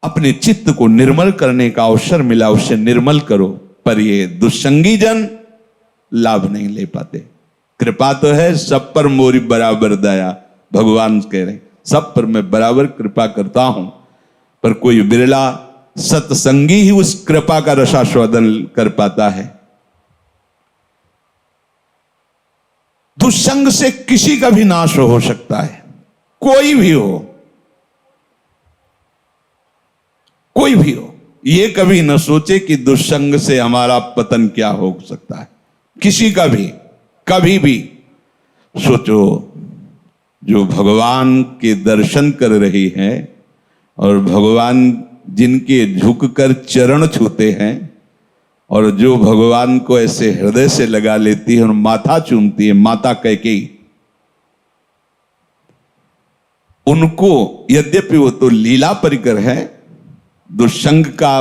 अपने चित्त को निर्मल करने का अवसर मिला, उसे निर्मल करो। पर ये दुष्संगी जन लाभ नहीं ले पाते। कृपा तो है सब पर मोरी बराबर दया, भगवान कह रहे सब पर मैं बराबर कृपा करता हूं, पर कोई बिरला सत्संगी ही उस कृपा का रसास्वादन कर पाता है। दुष्संग से किसी का भी नाश हो सकता है, कोई भी हो, कोई भी हो। ये कभी न सोचे कि दुष्संग से हमारा पतन क्या हो सकता है, किसी का भी कभी भी। सोचो, जो भगवान के दर्शन कर रही हैं और भगवान जिनके झुककर चरण छूते हैं और जो भगवान को ऐसे हृदय से लगा लेती है और माथा चूमती है, माता कैकेयी, उनको यद्यपि वो तो लीला परिकर है, दुष्संग का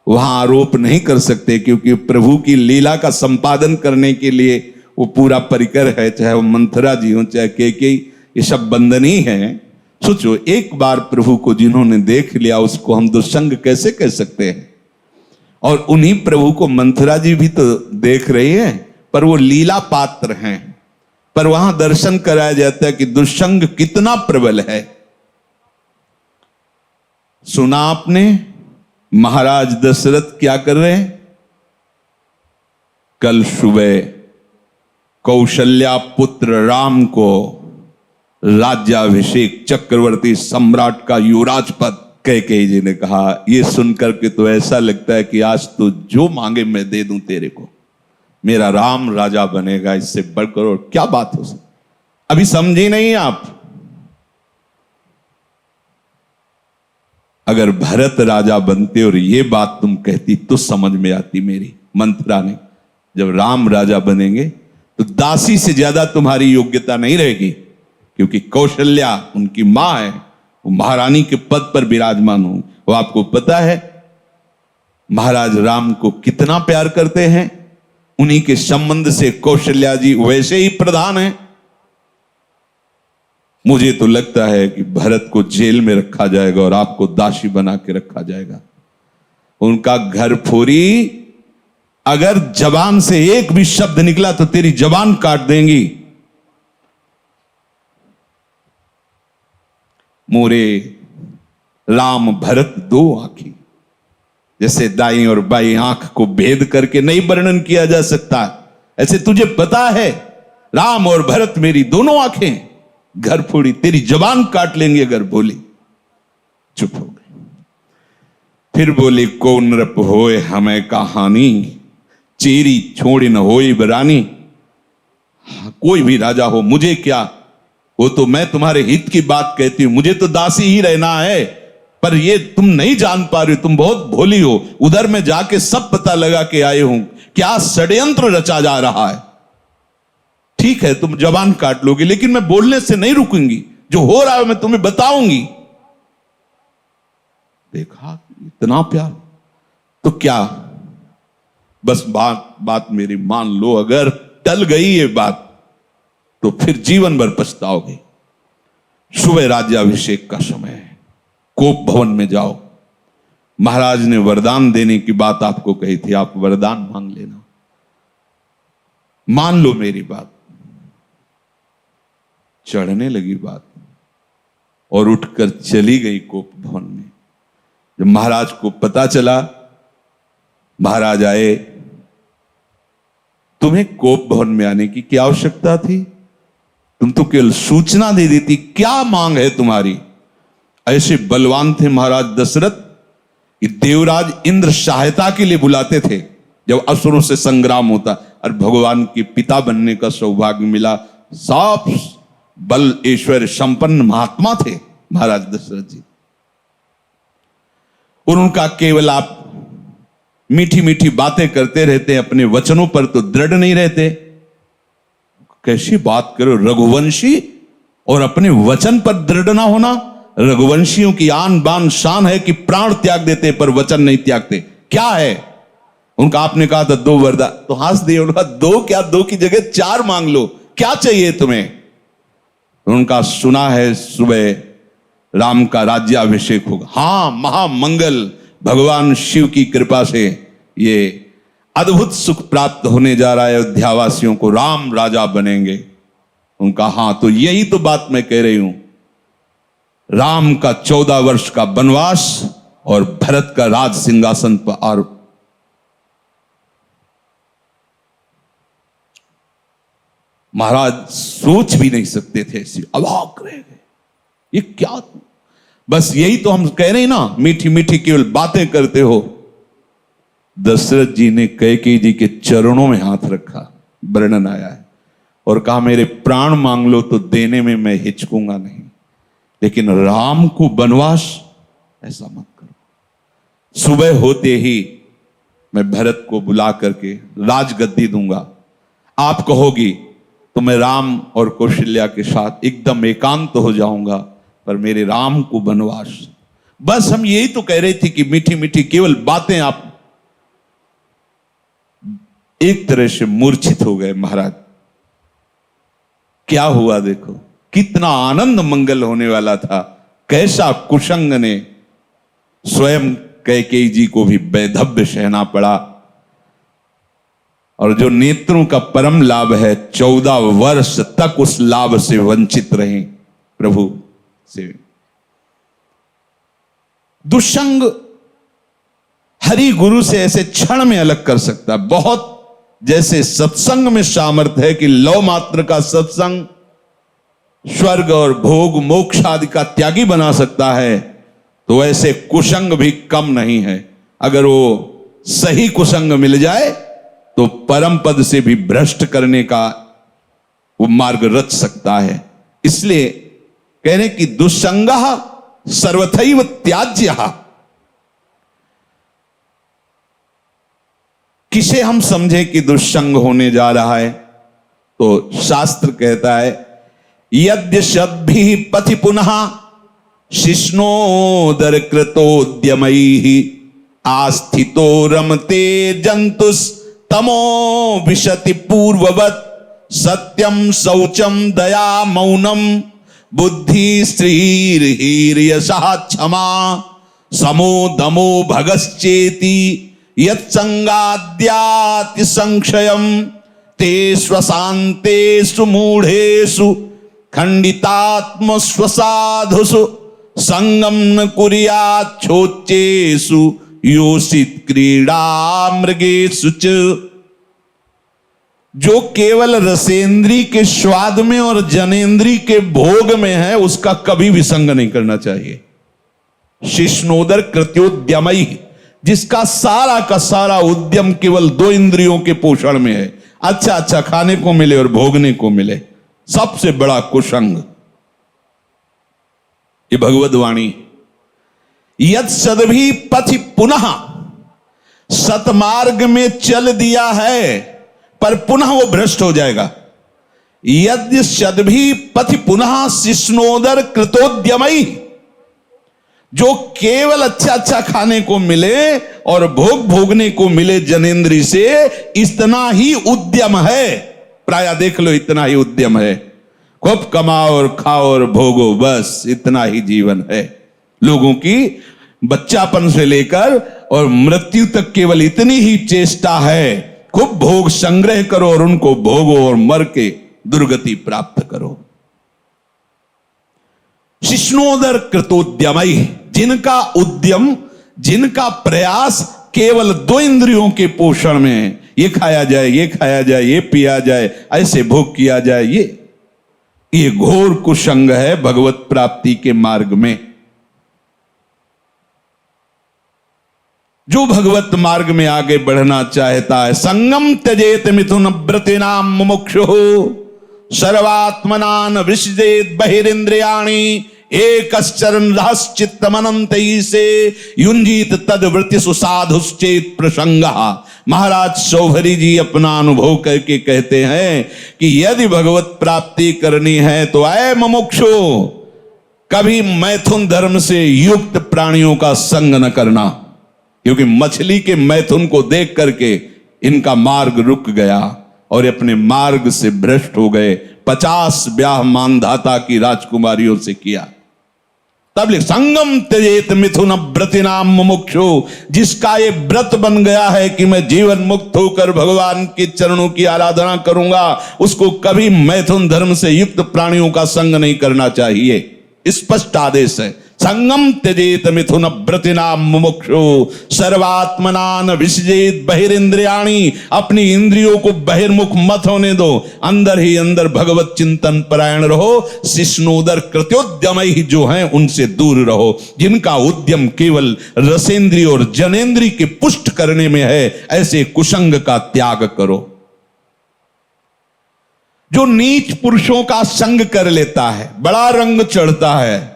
वहां आरोप नहीं कर सकते, क्योंकि प्रभु की लीला का संपादन करने के लिए वो पूरा परिकर है। चाहे वो मंथरा जी हो, चाहे कैकेयी, ये सब बंदनी है। सोचो, एक बार प्रभु को जिन्होंने देख लिया उसको हम दुष्संग कैसे कह सकते हैं। और उन्हीं प्रभु को मंथरा जी भी तो देख रही है, पर वो लीला पात्र हैं। पर वहां दर्शन कराया जाता है कि दुष्संग कितना प्रबल है। सुना आपने महाराज दशरथ क्या कर रहे हैं? कल सुबह कौशल्या पुत्र राम को राज्याभिषेक, चक्रवर्ती सम्राट का युवराज पद, कैकेयी जी ने कहा। ये सुनकर के तो ऐसा लगता है कि आज तो जो मांगे मैं दे दूं तेरे को, मेरा राम राजा बनेगा, इससे बढ़कर और क्या बात हो सकती। अभी समझी नहीं आप? अगर भरत राजा बनते और ये बात तुम कहती तो समझ में आती मेरी मंथरा ने। जब राम राजा बनेंगे तो दासी से ज्यादा तुम्हारी योग्यता नहीं रहेगी, क्योंकि कौशल्या उनकी मां है, वो महारानी के पद पर विराजमान हूं। वो आपको पता है महाराज राम को कितना प्यार करते हैं, उन्हीं के संबंध से कौशल्या जी वैसे ही प्रधान हैं। मुझे तो लगता है कि भरत को जेल में रखा जाएगा और आपको दासी बना के रखा जाएगा। उनका घर फोरी, अगर जबान से एक भी शब्द निकला तो तेरी जबान काट देंगी। मोरे राम भरत दो आंखी, जैसे दाई और बाई आंख को भेद करके नहीं वर्णन किया जा सकता, ऐसे तुझे पता है राम और भरत मेरी दोनों आंखें, घर फोड़ी तेरी जबान काट लेंगे अगर बोली। चुप हो गए। फिर बोली, को नृप होए हमें कहानी, चेरी छोड़ी न होए बरानी। कोई भी राजा हो, मुझे क्या, वो तो मैं तुम्हारे हित की बात कहती हूं, मुझे तो दासी ही रहना है। पर ये तुम नहीं जान पा रही हो, तुम बहुत भोली हो। उधर में जाके सब पता लगा के आए हूं, क्या षड्यंत्र रचा जा रहा है। ठीक है, तुम जबान काट लोगे, लेकिन मैं बोलने से नहीं रुकूंगी, जो हो रहा है मैं तुम्हें बताऊंगी। देखा इतना प्यार, तो क्या बस बात मेरी मान लो, अगर टल गई ये बात तो फिर जीवन भर पछताओगे। सुबह राज्याभिषेक का समय है, कोप भवन में जाओ। महाराज ने वरदान देने की बात आपको कही थी, आप वरदान मांग लेना, मान लो मेरी बात। चढ़ने लगी बात और उठकर चली गई कोप भवन में। जब महाराज को पता चला, महाराज आए, तुम्हें कोप भवन में आने की क्या आवश्यकता थी? तुम तो केवल सूचना दे देती, क्या मांग है तुम्हारी? ऐसे बलवान थे महाराज दशरथ कि देवराज इंद्र सहायता के लिए बुलाते थे जब असुरों से संग्राम होता, और भगवान के पिता बनने का सौभाग्य मिला। सब बल ऐश्वर्य संपन्न महात्मा थे महाराज दशरथ जी। और उनका केवल आप मीठी मीठी बातें करते रहते, अपने वचनों पर तो दृढ़ नहीं रहते। कैसी बात करो, रघुवंशी और अपने वचन पर दृढ़ ना होना। रघुवंशियों की आन बान शान है कि प्राण त्याग देते पर वचन नहीं त्यागते। क्या है उनका? आपने कहा था 2 वरदान, तो हंस दिए। उनका 2 क्या, 2 की जगह 4 मांग लो, क्या चाहिए तुम्हें? उनका सुना है सुबह राम का राज्याभिषेक होगा। हाँ, महामंगल, भगवान शिव की कृपा से ये अद्भुत सुख प्राप्त होने जा रहा है अयोध्यावासियों को, राम राजा बनेंगे। उनका हाँ, तो यही तो बात मैं कह रही हूं, राम का 14 वर्ष का वनवास और भरत का राज सिंहासन पर आरोप। महाराज सोच भी नहीं सकते थे, ऐसी अवाक रह गए, ये क्या। बस यही तो हम कह रहे हैं ना, मीठी मीठी केवल बातें करते हो। दशरथ जी ने कैकेयी जी के चरणों में हाथ रखा, वर्णन आया है, और कहा मेरे प्राण मांग लो तो देने में मैं हिचकूंगा नहीं, लेकिन राम को वनवास ऐसा मत करो। सुबह होते ही मैं भरत को बुला करके राजगद्दी दूंगा, आप कहोगी तो मैं राम और कौशल्या के साथ एकदम एकांत हो जाऊंगा, पर मेरे राम को वनवास। बस हम यही तो कह रहे थे कि मीठी मीठी केवल बातें। आप एक तरह से मूर्छित हो गए महाराज। क्या हुआ देखो, कितना आनंद मंगल होने वाला था, कैसा कुशंग ने स्वयं कैकेयी जी को भी वैधव्य सहना पड़ा। और जो नेत्रों का परम लाभ है, 14 वर्ष तक उस लाभ से वंचित रहे प्रभु से। दुष्संग हरि गुरु से ऐसे क्षण में अलग कर सकता है। बहुत जैसे सत्संग में सामर्थ्य है कि लौ मात्र का सत्संग स्वर्ग और भोग मोक्ष आदि का त्यागी बना सकता है, तो ऐसे कुसंग भी कम नहीं है। अगर वो सही कुसंग मिल जाए तो परम पद से भी भ्रष्ट करने का वो मार्ग रच सकता है। इसलिए कह रहे कि दुस्संगः सर्वथैव त्याज्यः। किसे हम समझे कि दुस्संग होने जा रहा है, तो शास्त्र कहता है यद्य शद्भिः पथि पुनः शिष्णोदर कृतोद्यमैः आस्थितो रमते जंतुस् तमो विशति पूर्ववत् सत्यम शौचम दया मौनम बुद्धि श्रीर्यशः क्षमा समो दमो भगश्चेति यत्संगाद्याति संक्षयम ते स्वशान्तेषु मूढ़ेषु खंडितात्म स्वसाधुषु संगम न कुर्यात् छोच्चेषु योषित क्रीड़ा मृगेषु च। जो केवल रसेंद्री के स्वाद में और जनेंद्री के भोग में है, उसका कभी भी संग नहीं करना चाहिए। शिष्णोदर कृत्योद्यमई, जिसका सारा का सारा उद्यम केवल 2 इंद्रियों के पोषण में है, अच्छा अच्छा खाने को मिले और भोगने को मिले, सबसे बड़ा कुसंग। ये भगवद वाणी। यद सदभी पथि पुनः, सतमार्ग में चल दिया है पर पुनः वो भ्रष्ट हो जाएगा। यद्य सदभी पथि पुनः शिष्णोदर कृतोद्यमई, जो केवल अच्छा अच्छा खाने को मिले और भोग भोगने को मिले जनेंद्री से, इतना ही उद्यम है। प्राय देख लो, इतना ही उद्यम है। खूब कमाओ और खाओ और भोगो, बस इतना ही जीवन है लोगों की। बच्चापन से लेकर और मृत्यु तक केवल इतनी ही चेष्टा है, खूब भोग संग्रह करो और उनको भोगो और मर के दुर्गति प्राप्त करो। शिष्णोदर कृतोद्यमई, जिनका उद्यम, जिनका प्रयास केवल 2 इंद्रियों के पोषण में है, ये खाया जाए, ये खाया जाए, ये पिया जाए, ऐसे भोग किया जाए, ये घोर कुसंग है भगवत प्राप्ति के मार्ग में। जो भगवत मार्ग में आगे बढ़ना चाहता है, संगम त्यजेत मिथुन व्रतिनाम मुमुक्षुः सर्वात्मनान विसृजेत बहिरिंद्रियाणि एकश्चरण रहश्चित्तमनंतैः से युंजीत तद्वृत्तिषु साधुश्चेत प्रसंगः। महाराज शौभरी जी अपना अनुभव करके कहते हैं कि यदि भगवत प्राप्ति करनी है तो ऐ मुमुक्षु, कभी मैथुन धर्म से युक्त प्राणियों का संग न करना, क्योंकि मछली के मैथुन को देख करके इनका मार्ग रुक गया और अपने मार्ग से भ्रष्ट हो गए। 50 ब्याह मानधाता की राजकुमारियों से किया। तब लिख संगम त्यजेत मिथुन व्रतिनाम मुमुक्षु, जिसका ये व्रत बन गया है कि मैं जीवन मुक्त होकर भगवान के चरणों की आराधना करूंगा, उसको कभी मैथुन धर्म से युक्त प्राणियों का संग नहीं करना चाहिए। स्पष्ट आदेश है, संगम त्यजेत मिथुन व्रतिनाम मुमुक्षु सर्वात्मनान विसजेत बहिरिंद्रियाणी, अपनी इंद्रियों को बहिर्मुख मत होने दो, अंदर ही अंदर भगवत चिंतन परायण रहो। शिष्णोदर कृत्योद्यमई जो हैं उनसे दूर रहो, जिनका उद्यम केवल रसेंद्रिय और जनेन्द्रिय के पुष्ट करने में है, ऐसे कुसंग का त्याग करो। जो नीच पुरुषों का संग कर लेता है, बड़ा रंग चढ़ता है,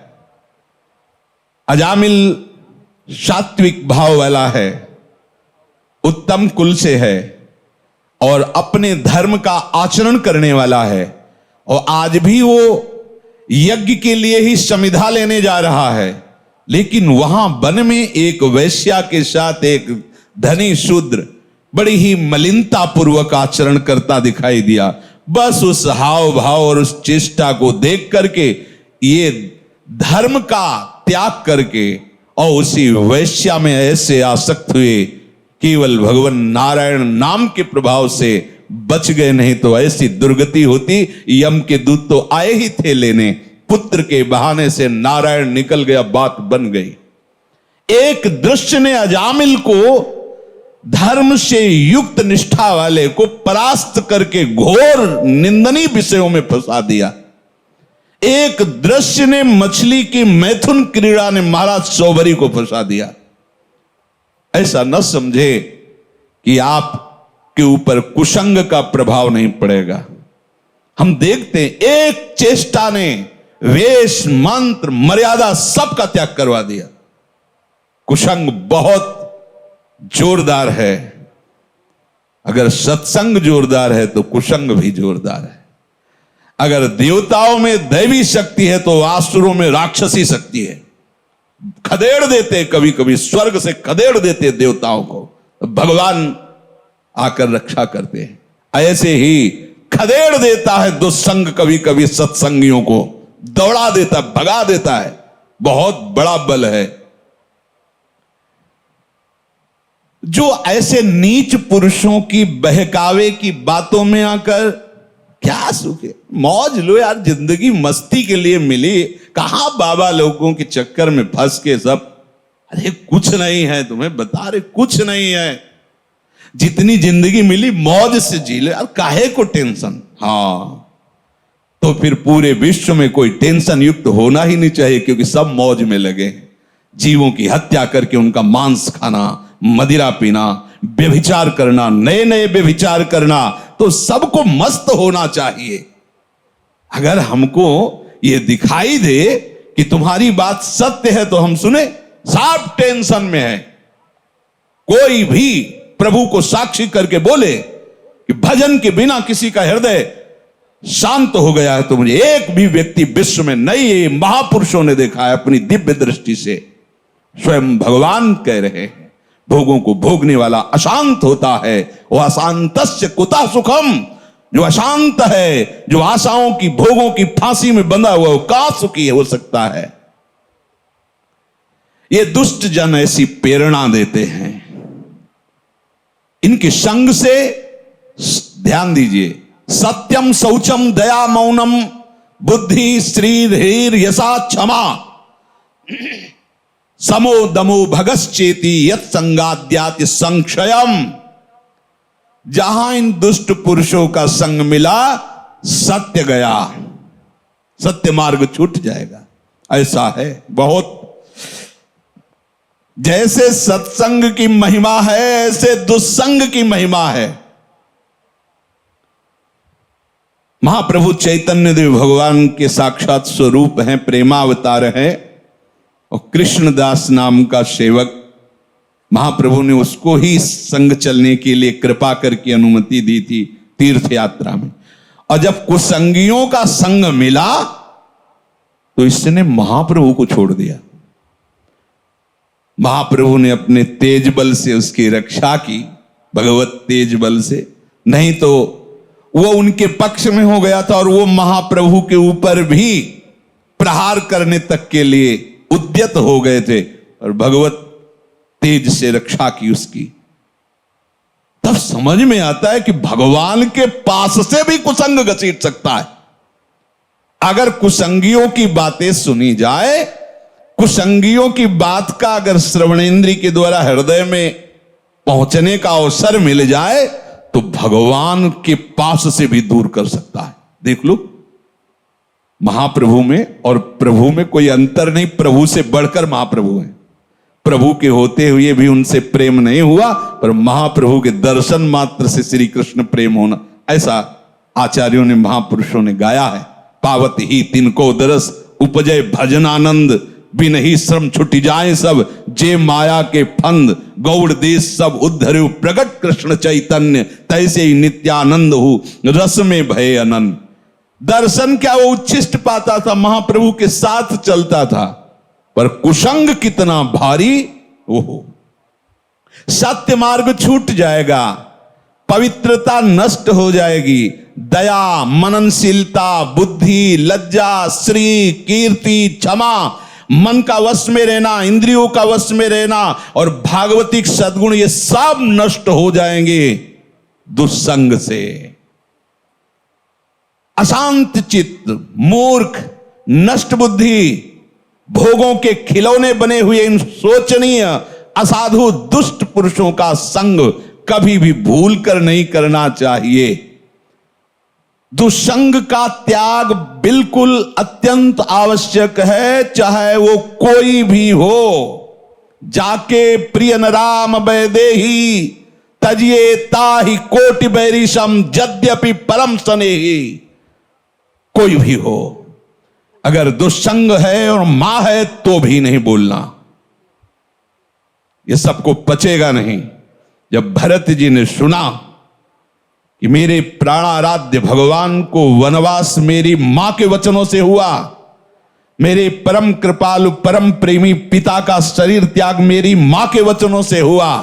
अजामिल सात्विक भाव वाला है, उत्तम कुल से है और अपने धर्म का आचरण करने वाला है, और आज भी वो यज्ञ के लिए ही समिधा लेने जा रहा है, लेकिन वहां वन में एक वैश्या के साथ एक धनी शूद्र बड़ी ही मलिनता पूर्वक आचरण करता दिखाई दिया। बस उस हाव भाव और उस चेष्टा को देख करके ये धर्म का त्याग करके और उसी वैश्या में ऐसे आसक्त हुए, केवल भगवान नारायण नाम के प्रभाव से बच गए, नहीं तो ऐसी दुर्गति होती। यम के दूत तो आए ही थे लेने, पुत्र के बहाने से नारायण निकल गया, बात बन गई। एक दृश्य ने अजामिल को, धर्म से युक्त निष्ठा वाले को परास्त करके घोर निंदनीय विषयों में फंसा दिया। एक दृश्य ने, मछली की मैथुन क्रीड़ा ने महाराज सौभरी को फंसा दिया। ऐसा न समझे कि आप के ऊपर कुसंग का प्रभाव नहीं पड़ेगा। हम देखते हैं एक चेष्टा ने वेश मंत्र मर्यादा सबका त्याग करवा दिया। कुसंग बहुत जोरदार है, अगर सत्संग जोरदार है तो कुसंग भी जोरदार है। अगर देवताओं में दैवी शक्ति है तो आसुरों में राक्षसी शक्ति है। खदेड़ देते, कभी कभी स्वर्ग से खदेड़ देते देवताओं को, भगवान आकर रक्षा करते हैं। ऐसे ही खदेड़ देता है दुस्संग कभी कभी सत्संगियों को, दौड़ा देता, भगा देता है। बहुत बड़ा बल है। जो ऐसे नीच पुरुषों की बहकावे की बातों में आकर क्या सुख है, मौज लो यार, जिंदगी मस्ती के लिए मिली, कहां बाबा लोगों के चक्कर में फंस के सब, अरे कुछ नहीं है, तुम्हें बता रहे कुछ नहीं है, जितनी जिंदगी मिली मौज से जी लो यार, काहे को टेंशन। हाँ, तो फिर पूरे विश्व में कोई टेंशन युक्त होना ही नहीं चाहिए, क्योंकि सब मौज में लगे। जीवों की हत्या करके उनका मांस खाना, मदिरा पीना, व्यभिचार करना, नए नए व्यभिचार करना, तो सबको मस्त होना चाहिए। अगर हमको ये दिखाई दे कि तुम्हारी बात सत्य है तो हम सुने, सब टेंशन में है। कोई भी प्रभु को साक्षी करके बोले कि भजन के बिना किसी का हृदय शांत हो गया है, तो मुझे एक भी व्यक्ति विश्व में नहीं, ये महापुरुषों ने देखा है अपनी दिव्य दृष्टि से। स्वयं भगवान कह रहे हैं, भोगों को भोगने वाला अशांत होता है, वह अशांतस्य कुतः सुखम, जो अशांत है, जो आशाओं की भोगों की फांसी में बंधा हुआ, वो कहां सुखी हो सकता है। ये दुष्ट जन ऐसी प्रेरणा देते हैं। इनके संग से ध्यान दीजिए, सत्यम शौचम दया मौनम बुद्धि श्री धीर यशा क्षमा समो दमो भगश्चेति यत् संगाद्याति संक्षयम। जहां इन दुष्ट पुरुषों का संग मिला, सत्य गया, सत्य मार्ग छूट जाएगा। ऐसा है बहुत। जैसे सत्संग की महिमा है, ऐसे दुस्संग की महिमा है। महाप्रभु चैतन्य देव भगवान के साक्षात स्वरूप हैं, प्रेमावतार हैं, और कृष्णदास नाम का सेवक, महाप्रभु ने उसको ही संग चलने के लिए कृपा करके अनुमति दी थी तीर्थ यात्रा में। और जब कुसंगियों का संग मिला तो इसने महाप्रभु को छोड़ दिया। महाप्रभु ने अपने तेज बल से उसकी रक्षा की, भगवत तेज बल से, नहीं तो वो उनके पक्ष में हो गया था और वो महाप्रभु के ऊपर भी प्रहार करने तक के लिए उद्यत हो गए थे और भगवत तेज से रक्षा की उसकी। तब समझ में आता है कि भगवान के पास से भी कुसंग घसीट सकता है। अगर कुसंगियों की बातें सुनी जाए, कुसंगियों की बात का अगर श्रवणेंद्रिय के द्वारा हृदय में पहुंचने का अवसर मिल जाए तो भगवान के पास से भी दूर कर सकता है। देख लो, महाप्रभु में और प्रभु में कोई अंतर नहीं, प्रभु से बढ़कर महाप्रभु हैं। प्रभु के होते हुए भी उनसे प्रेम नहीं हुआ, पर महाप्रभु के दर्शन मात्र से श्री कृष्ण प्रेम होना, ऐसा आचार्यों ने, महापुरुषों ने गाया है। पावत ही तिनको दरस उपजय भजन आनंद, बिन ही श्रम छुटी जाए सब, जे माया के फंद गौड़ देश सब उद्धरु, प्रगट कृष्ण चैतन्य तैसे ही नित्यानंद हो, रस में भय अनंत। दर्शन क्या वो उच्छिष्ट पाता था, महाप्रभु के साथ चलता था, पर कुसंग कितना भारी। ओहो, सत्य मार्ग छूट जाएगा, पवित्रता नष्ट हो जाएगी, दया, मननशीलता, बुद्धि, लज्जा, श्री, कीर्ति, क्षमा, मन का वश में रहना, इंद्रियों का वश में रहना और भागवतिक सद्गुण, ये सब नष्ट हो जाएंगे दुस्संग से। अशांत चित्त, मूर्ख, नष्ट बुद्धि, भोगों के खिलौने बने हुए इन शोचनीय असाधु दुष्ट पुरुषों का संग कभी भी भूल कर नहीं करना चाहिए। दुसंग का त्याग बिल्कुल अत्यंत आवश्यक है, चाहे वो कोई भी हो। जाके प्रिय न राम वैदेही, तजिए ताहि कोटि बैरिशम, यद्यपि परम स्नेही। कोई भी हो, अगर दुस्संग है और मां है तो भी नहीं बोलना, ये सबको पचेगा नहीं। जब भरत जी ने सुना कि मेरे प्राणाराध्य भगवान को वनवास मेरी मां के वचनों से हुआ, मेरे परम कृपालु परम प्रेमी पिता का शरीर त्याग मेरी मां के वचनों से हुआ,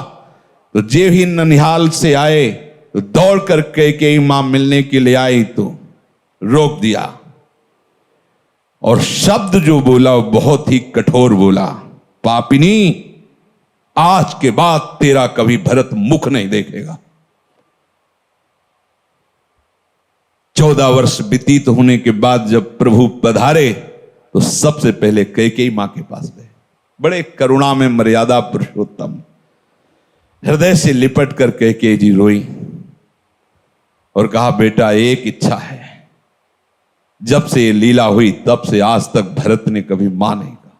तो जे ही ननिहाल से आए तो दौड़ कर कैकेयी मां मिलने के लिए आई तो रोक दिया। और शब्द जो बोला वो बहुत ही कठोर बोला, पापिनी, आज के बाद तेरा कभी भरत मुख नहीं देखेगा। 14 वर्ष व्यतीत होने के बाद जब प्रभु पधारे तो सबसे पहले कैकेयी मां के पास गए। बड़े करुणा में मर्यादा पुरुषोत्तम, हृदय से लिपट कर कैकेयी जी रोई और कहा, बेटा एक इच्छा है, जब से ये लीला हुई तब से आज तक भरत ने कभी मां नहीं कहा।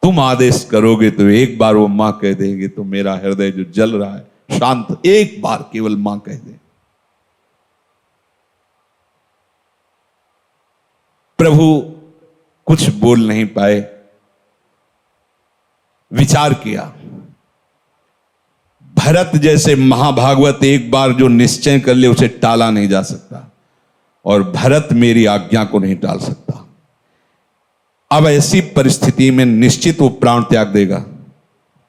तुम आदेश करोगे तो एक बार वो मां कह देंगे तो मेरा हृदय जो जल रहा है शांत, एक बार केवल मां कह दे। प्रभु कुछ बोल नहीं पाए, विचार किया। भरत जैसे महाभागवत एक बार जो निश्चय कर ले उसे टाला नहीं जा सकता, और भरत मेरी आज्ञा को नहीं टाल सकता। अब ऐसी परिस्थिति में निश्चित वो प्राण त्याग देगा।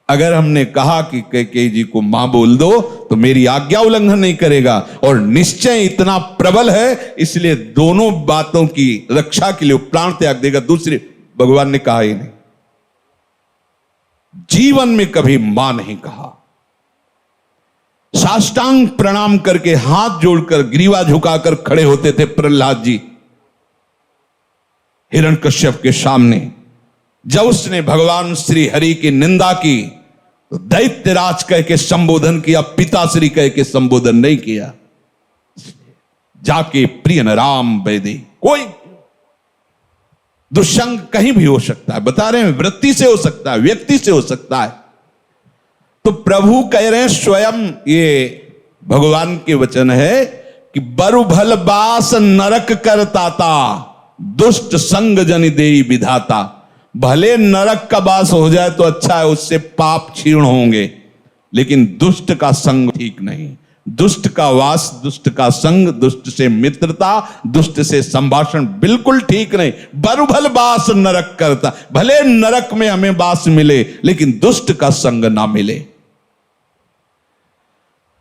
अगर हमने कहा कि कैकेयी जी को मां बोल दो तो मेरी आज्ञा उल्लंघन नहीं करेगा, और निश्चय इतना प्रबल है इसलिए दोनों बातों की रक्षा के लिए प्राण त्याग देगा। दूसरे भगवान ने कहा ही नहीं, जीवन में कभी मां नहीं कहा। साष्टांग प्रणाम करके हाथ जोड़कर ग्रीवा झुकाकर खड़े होते थे प्रहलाद जी हिरण्यकश्यप के सामने। जब उसने भगवान श्री हरि की निंदा की तो दैत्यराज कह के संबोधन किया, पिताश्री कह के संबोधन नहीं किया। जाके प्रिय न राम वैदे, कोई दुष्संग कहीं भी हो सकता है, बता रहे हैं, वृत्ति से हो सकता है, व्यक्ति से हो सकता है। तो प्रभु कह रहे हैं, स्वयं ये भगवान के वचन है कि बरु भल बास नरक करताता, दुष्ट संग जन देई विधाता। भले नरक का वास हो जाए तो अच्छा है, उससे पाप क्षीण होंगे, लेकिन दुष्ट का संग ठीक नहीं। दुष्ट का वास, दुष्ट का संग, दुष्ट से मित्रता, दुष्ट से संभाषण बिल्कुल ठीक नहीं। बरुभल बास नरक करता, भले नरक में हमें वास मिले लेकिन दुष्ट का संग ना मिले।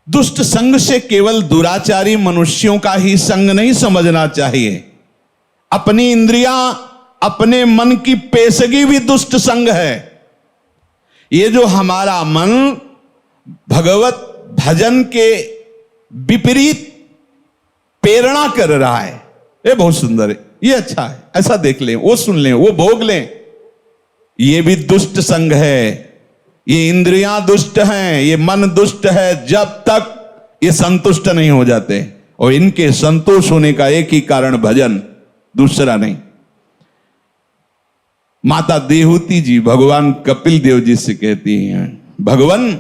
दुष्ट संग से केवल दुराचारी मनुष्यों का ही संग नहीं समझना चाहिए। अपनी इंद्रियां अपने मन की पेशगी भी दुष्ट संग है। ये जो हमारा मन भगवत भजन के विपरीत प्रेरणा कर रहा है, ये बहुत सुंदर है, ये अच्छा है, ऐसा देख लें, वो सुन लें, वो भोग लें, ये भी दुष्ट संग है। ये इंद्रियां दुष्ट हैं, ये मन दुष्ट है, जब तक ये संतुष्ट नहीं हो जाते। और इनके संतोष होने का एक ही कारण भजन, दूसरा नहीं। माता देहूती जी भगवान कपिल देव जी से कहती हैं, भगवान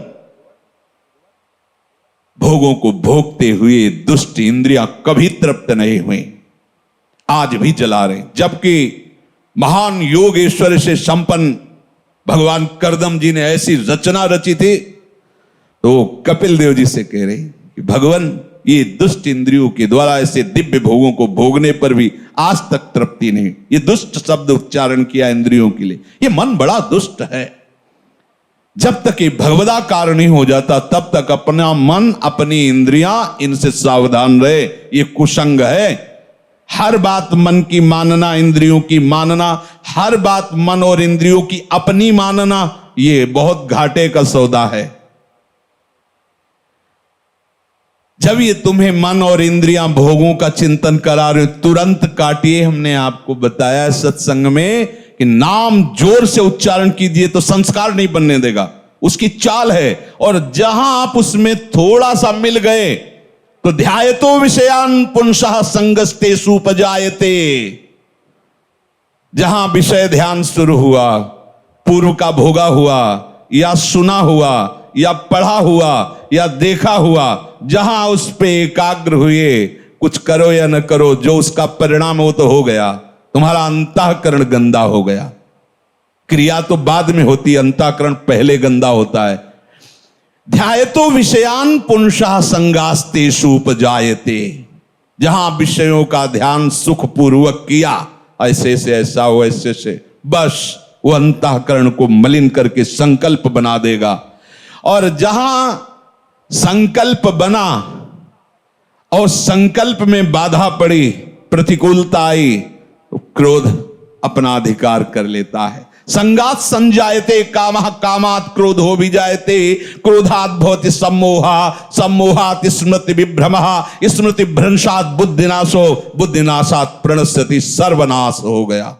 भोगों को भोगते हुए दुष्ट इंद्रियां कभी तृप्त नहीं हुई, आज भी चला रहे। जबकि महान योगेश्वर से संपन्न भगवान करदम जी ने ऐसी रचना रची थी, तो कपिल देव जी से कह रहे कि भगवान ये दुष्ट इंद्रियों के द्वारा ऐसे दिव्य भोगों को भोगने पर भी आज तक तृप्ति नहीं। ये दुष्ट शब्द उच्चारण किया इंद्रियों के लिए, ये मन बड़ा दुष्ट है। जब तक ये भगवदाकार नहीं हो जाता तब तक अपना मन, अपनी इंद्रियां, इनसे सावधान रहे। ये कुसंग है। हर बात मन की मानना, इंद्रियों की मानना, हर बात मन और इंद्रियों की अपनी मानना, ये बहुत घाटे का सौदा है। जब ये तुम्हें मन और इंद्रियां भोगों का चिंतन करा रहे, तुरंत काटिए। हमने आपको बताया सत्संग में कि नाम जोर से उच्चारण कीजिए तो संस्कार नहीं बनने देगा, उसकी चाल है। और जहां आप उसमें थोड़ा सा मिल गए तो ध्यायतो विषयान पुंसः संगस्तेषु उपजायते। जहां विषय ध्यान शुरू हुआ, पूर्व का भोगा हुआ या सुना हुआ या पढ़ा हुआ या देखा हुआ, जहां उस पे एकाग्र हुए, कुछ करो या न करो, जो उसका परिणाम हो तो हो गया। तुम्हारा अंतःकरण गंदा हो गया। क्रिया तो बाद में होती है, अंतःकरण पहले गंदा होता है। ध्यायतो विषयान पुंसः संगास्तेषु उपजायते। जहां विषयों का ध्यान सुखपूर्वक किया, ऐसे से ऐसा हो, ऐसे से, बस वो अंतःकरण को मलिन करके संकल्प बना देगा। और जहां संकल्प बना और संकल्प में बाधा पड़ी, प्रतिकूलता आई, तो क्रोध अपना अधिकार कर लेता है। संगात संजायते कामः, कामात् क्रोधो विजायते, क्रोधात् भवति सम्मोहा, सम्मोहात् स्मृति विभ्रमः, स्मृति भ्रंशात् बुद्धिनाशो, बुद्धिनाशात् प्रणश्यति सर्वनाश हो गया।